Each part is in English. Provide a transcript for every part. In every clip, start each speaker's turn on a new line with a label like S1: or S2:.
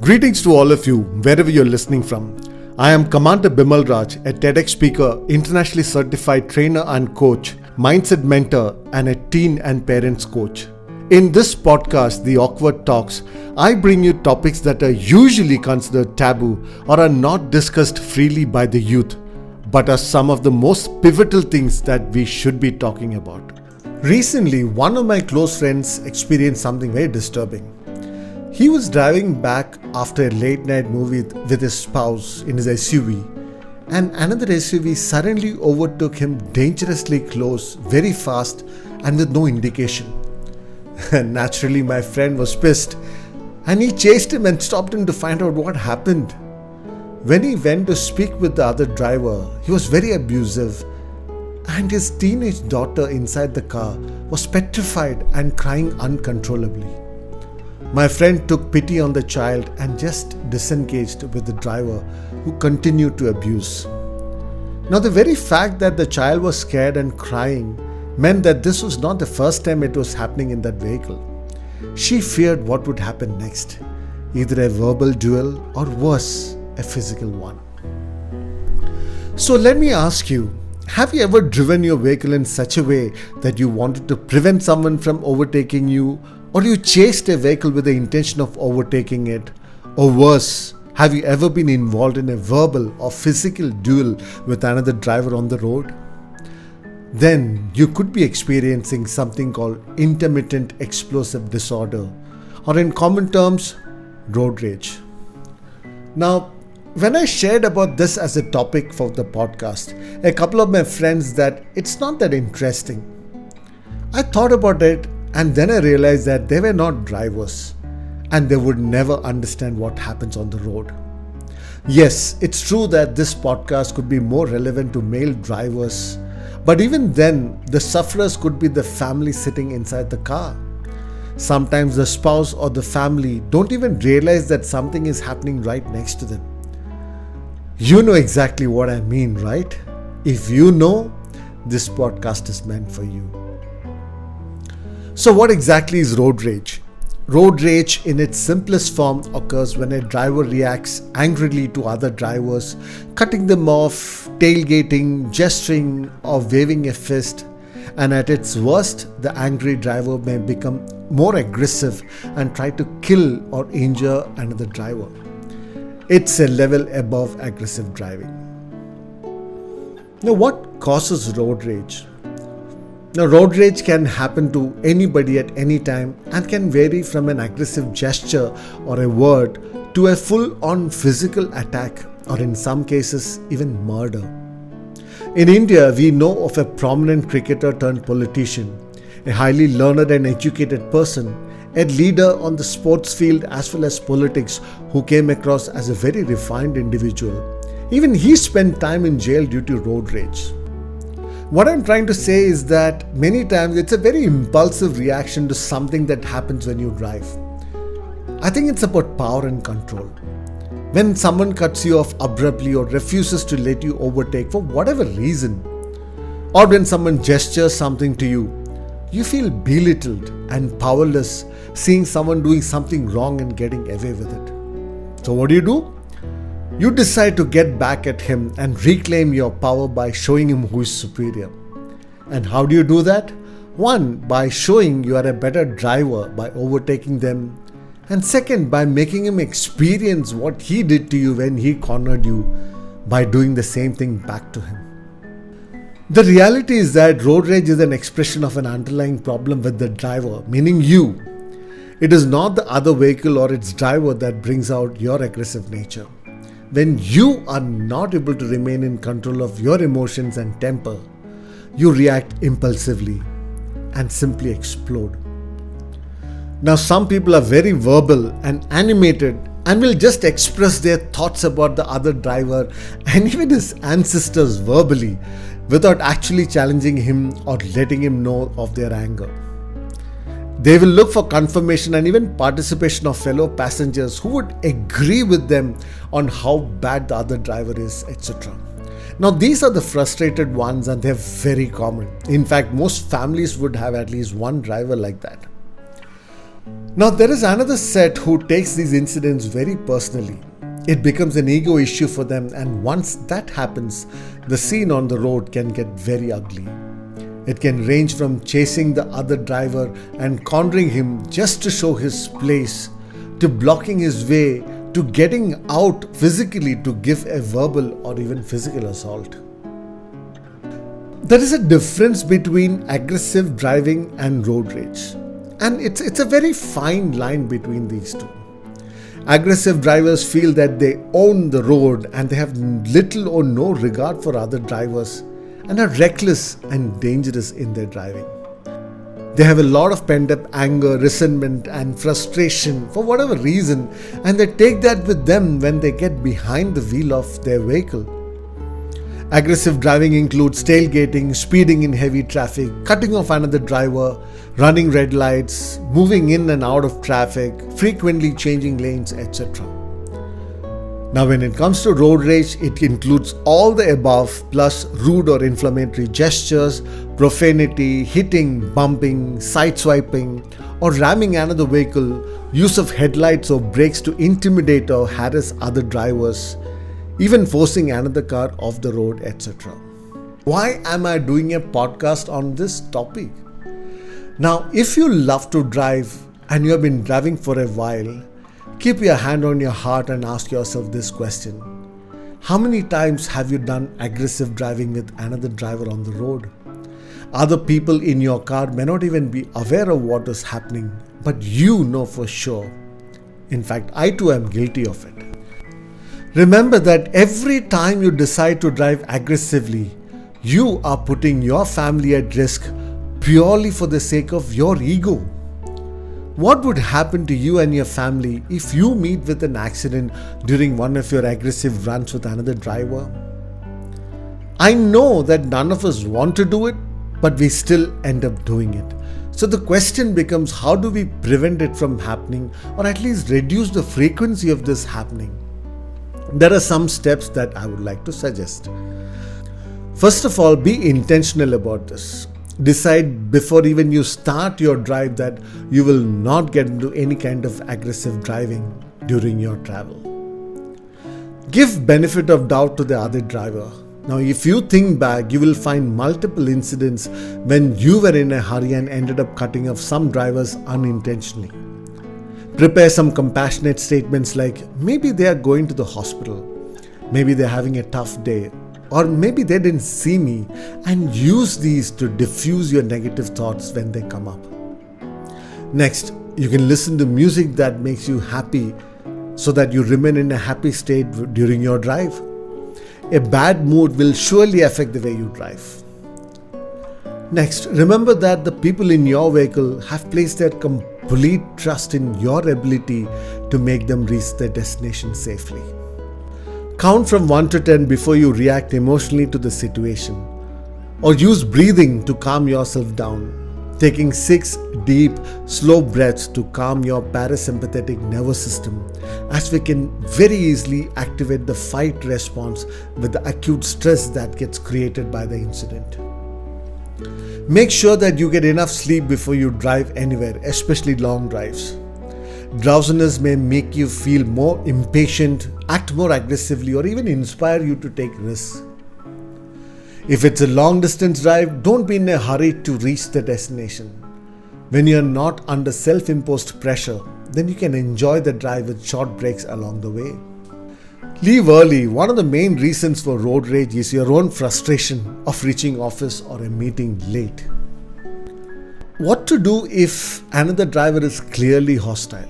S1: Greetings to all of you, wherever you're listening from. I am Commander Bimal Raj, a TEDx speaker, internationally certified trainer and coach, mindset mentor, and a teen and parents coach. In this podcast, The Awkward Talks, I bring you topics that are usually considered taboo or are not discussed freely by the youth, but are some of the most pivotal things that we should be talking about. Recently, one of my close friends experienced something very disturbing. He was driving back after a late night movie with his spouse in his SUV, and another SUV suddenly overtook him dangerously close, very fast, and with no indication. Naturally, my friend was pissed, and he chased him and stopped him to find out what happened. When he went to speak with the other driver, he was very abusive, and his teenage daughter inside the car was petrified and crying uncontrollably. My friend took pity on the child and just disengaged with the driver, who continued to abuse. Now, the very fact that the child was scared and crying meant that this was not the first time it was happening in that vehicle. She feared what would happen next, either a verbal duel or worse, a physical one. So let me ask you, have you ever driven your vehicle in such a way that you wanted to prevent someone from overtaking you, or you chased a vehicle with the intention of overtaking it? Or worse, have you ever been involved in a verbal or physical duel with another driver on the road? Then you could be experiencing something called intermittent explosive disorder, or in common terms, road rage. Now, when I shared about this as a topic for the podcast, a couple of my friends that it's not that interesting. I thought about it, and then I realized that they were not drivers and they would never understand what happens on the road. Yes, it's true that this podcast could be more relevant to male drivers, but even then, the sufferers could be the family sitting inside the car. Sometimes the spouse or the family don't even realize that something is happening right next to them. You know exactly what I mean, right? If you know, this podcast is meant for you. So what exactly is road rage? Road rage in its simplest form occurs when a driver reacts angrily to other drivers, cutting them off, tailgating, gesturing, or waving a fist. And at its worst, the angry driver may become more aggressive and try to kill or injure another driver. It's a level above aggressive driving. Now, what causes road rage? Now, road rage can happen to anybody at any time and can vary from an aggressive gesture or a word to a full-on physical attack, or in some cases, even murder. In India, we know of a prominent cricketer turned politician, a highly learned and educated person, a leader on the sports field as well as politics, who came across as a very refined individual. Even he spent time in jail due to road rage. What I'm trying to say is that many times it's a very impulsive reaction to something that happens when you drive. I think it's about power and control. When someone cuts you off abruptly or refuses to let you overtake for whatever reason, or when someone gestures something to you, you feel belittled and powerless seeing someone doing something wrong and getting away with it. So what do? You decide to get back at him and reclaim your power by showing him who is superior. And how do you do that? One, by showing you are a better driver by overtaking them. And second, by making him experience what he did to you when he cornered you by doing the same thing back to him. The reality is that road rage is an expression of an underlying problem with the driver, meaning you. It is not the other vehicle or its driver that brings out your aggressive nature. When you are not able to remain in control of your emotions and temper, you react impulsively and simply explode. Now, some people are very verbal and animated and will just express their thoughts about the other driver and even his ancestors verbally without actually challenging him or letting him know of their anger. They will look for confirmation and even participation of fellow passengers who would agree with them on how bad the other driver is, etc. Now, these are the frustrated ones, and they're very common. In fact, most families would have at least one driver like that. Now, there is another set who takes these incidents very personally. It becomes an ego issue for them, and once that happens, the scene on the road can get very ugly. It can range from chasing the other driver and cornering him just to show his place, to blocking his way, to getting out physically to give a verbal or even physical assault. There is a difference between aggressive driving and road rage. And it's a very fine line between these two. Aggressive drivers feel that they own the road and they have little or no regard for other drivers and are reckless and dangerous in their driving. They have a lot of pent-up anger, resentment and frustration for whatever reason, and they take that with them when they get behind the wheel of their vehicle. Aggressive driving includes tailgating, speeding in heavy traffic, cutting off another driver, running red lights, moving in and out of traffic, frequently changing lanes, etc. Now, when it comes to road rage, it includes all the above plus rude or inflammatory gestures, profanity, hitting, bumping, sideswiping, or ramming another vehicle, use of headlights or brakes to intimidate or harass other drivers, even forcing another car off the road, etc. Why am I doing a podcast on this topic? Now, if you love to drive and you have been driving for a while, keep your hand on your heart and ask yourself this question. How many times have you done aggressive driving with another driver on the road? Other people in your car may not even be aware of what is happening, but you know for sure. In fact, I too am guilty of it. Remember that every time you decide to drive aggressively, you are putting your family at risk purely for the sake of your ego. What would happen to you and your family if you meet with an accident during one of your aggressive runs with another driver? I know that none of us want to do it, but we still end up doing it. So the question becomes, how do we prevent it from happening, or at least reduce the frequency of this happening? There are some steps that I would like to suggest. First of all, be intentional about this. Decide before even you start your drive that you will not get into any kind of aggressive driving during your travel. Give benefit of doubt to the other driver. Now, if you think back, you will find multiple incidents when you were in a hurry and ended up cutting off some drivers unintentionally. Prepare some compassionate statements like, maybe they are going to the hospital, maybe they're having a tough day, or maybe they didn't see me, and use these to diffuse your negative thoughts when they come up. Next, you can listen to music that makes you happy so that you remain in a happy state during your drive. A bad mood will surely affect the way you drive. Next, remember that the people in your vehicle have placed their complete trust in your ability to make them reach their destination safely. Count from 1 to 10 before you react emotionally to the situation, or use breathing to calm yourself down, taking 6 deep, slow breaths to calm your parasympathetic nervous system, as we can very easily activate the fight response with the acute stress that gets created by the incident. Make sure that you get enough sleep before you drive anywhere, especially long drives. Drowsiness may make you feel more impatient, act more aggressively, or even inspire you to take risks. If it's a long distance drive, don't be in a hurry to reach the destination. When you are not under self-imposed pressure, then you can enjoy the drive with short breaks along the way. Leave early. One of the main reasons for road rage is your own frustration of reaching office or a meeting late. What to do if another driver is clearly hostile?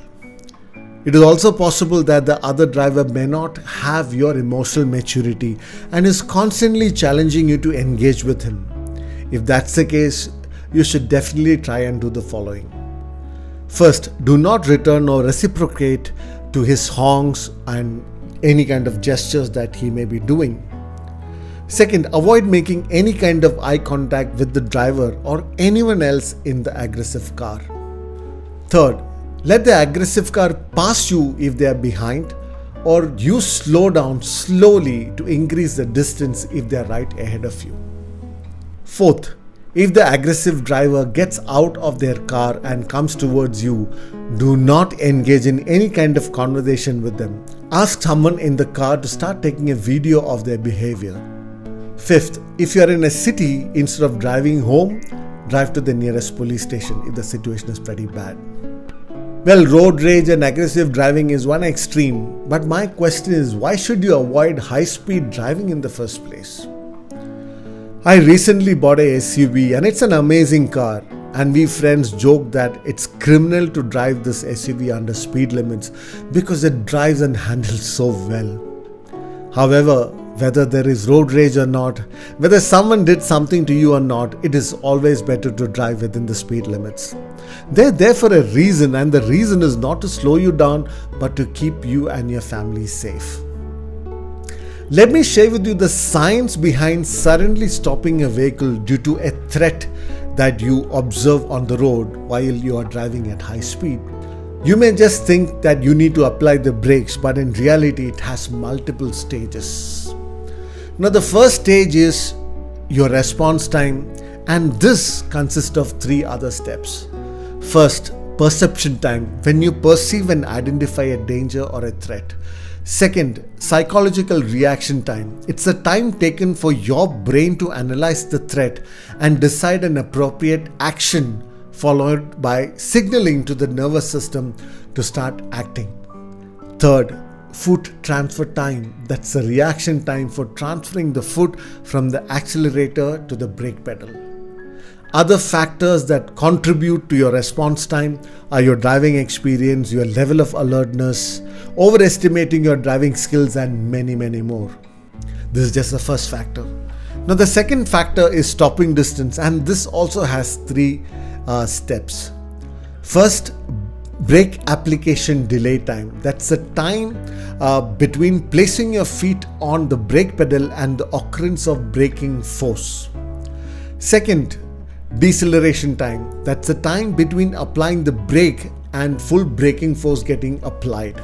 S1: It is also possible that the other driver may not have your emotional maturity and is constantly challenging you to engage with him. If that's the case, you should definitely try and do the following. First, do not return or reciprocate to his honks and any kind of gestures that he may be doing. Second, avoid making any kind of eye contact with the driver or anyone else in the aggressive car. Third, let the aggressive car pass you if they are behind, or you slow down slowly to increase the distance if they are right ahead of you. Fourth, If the aggressive driver gets out of their car and comes towards you, do not engage in any kind of conversation with them. Ask someone in the car to start taking a video of their behavior. Fifth, if you are in a city, instead of driving home, drive to the nearest police station if the situation is pretty bad. Well, road rage and aggressive driving is one extreme, but my question is, why should you avoid high-speed driving in the first place? I recently bought a SUV and it's an amazing car, and we friends joke that it's criminal to drive this SUV under speed limits because it drives and handles so well. However, whether there is road rage or not, whether someone did something to you or not, it is always better to drive within the speed limits. They're there for a reason, and the reason is not to slow you down but to keep you and your family safe. Let me share with you the science behind suddenly stopping a vehicle due to a threat that you observe on the road while you are driving at high speed. You may just think that you need to apply the brakes, but in reality it has multiple stages. Now, the first stage is your response time, and this consists of 3 other steps. First, perception time, when you perceive and identify a danger or a threat. Second, psychological reaction time. It's the time taken for your brain to analyze the threat and decide an appropriate action, followed by signaling to the nervous system to start acting. Third, foot transfer time. That's the reaction time for transferring the foot from the accelerator to the brake pedal. Other factors that contribute to your response time are your driving experience, your level of alertness, overestimating your driving skills, and many more. This is just the first factor. Now, the second factor is stopping distance, and this also has 3 steps. First, brake application delay time. That's the time between placing your feet on the brake pedal and the occurrence of braking force. Second, deceleration time. That's the time between applying the brake and full braking force getting applied.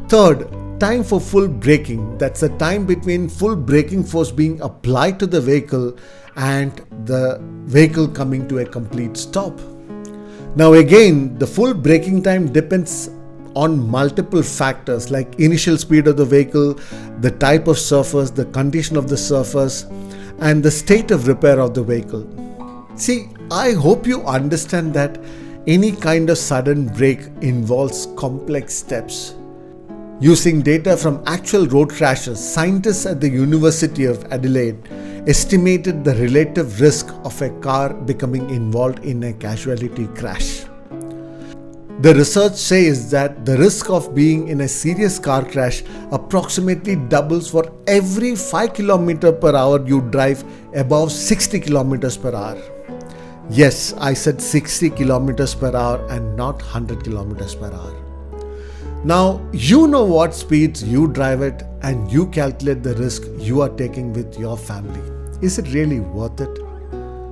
S1: Third, time for full braking. That's the time between full braking force being applied to the vehicle and the vehicle coming to a complete stop. Now again, the full braking time depends on multiple factors like initial speed of the vehicle, the type of surface, the condition of the surface, and the state of repair of the vehicle. See, I hope you understand that any kind of sudden brake involves complex steps. Using data from actual road crashes, scientists at the University of Adelaide estimated the relative risk of a car becoming involved in a casualty crash. The research says that the risk of being in a serious car crash approximately doubles for every 5 km per hour you drive above 60 km per hour. Yes, I said 60 km per hour and not 100 km per hour. Now, you know what speeds you drive at, and you calculate the risk you are taking with your family. Is it really worth it?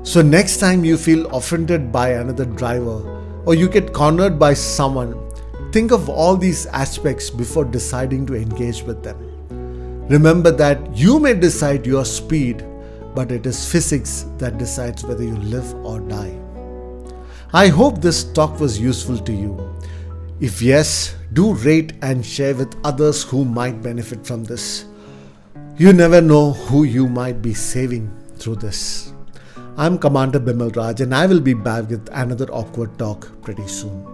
S1: So next time you feel offended by another driver, or you get cornered by someone, think of all these aspects before deciding to engage with them. Remember that you may decide your speed, but it is physics that decides whether you live or die. I hope this talk was useful to you. If yes, do rate and share with others who might benefit from this. You never know who you might be saving through this. I'm Commander Bimal Raj, and I will be back with another awkward talk pretty soon.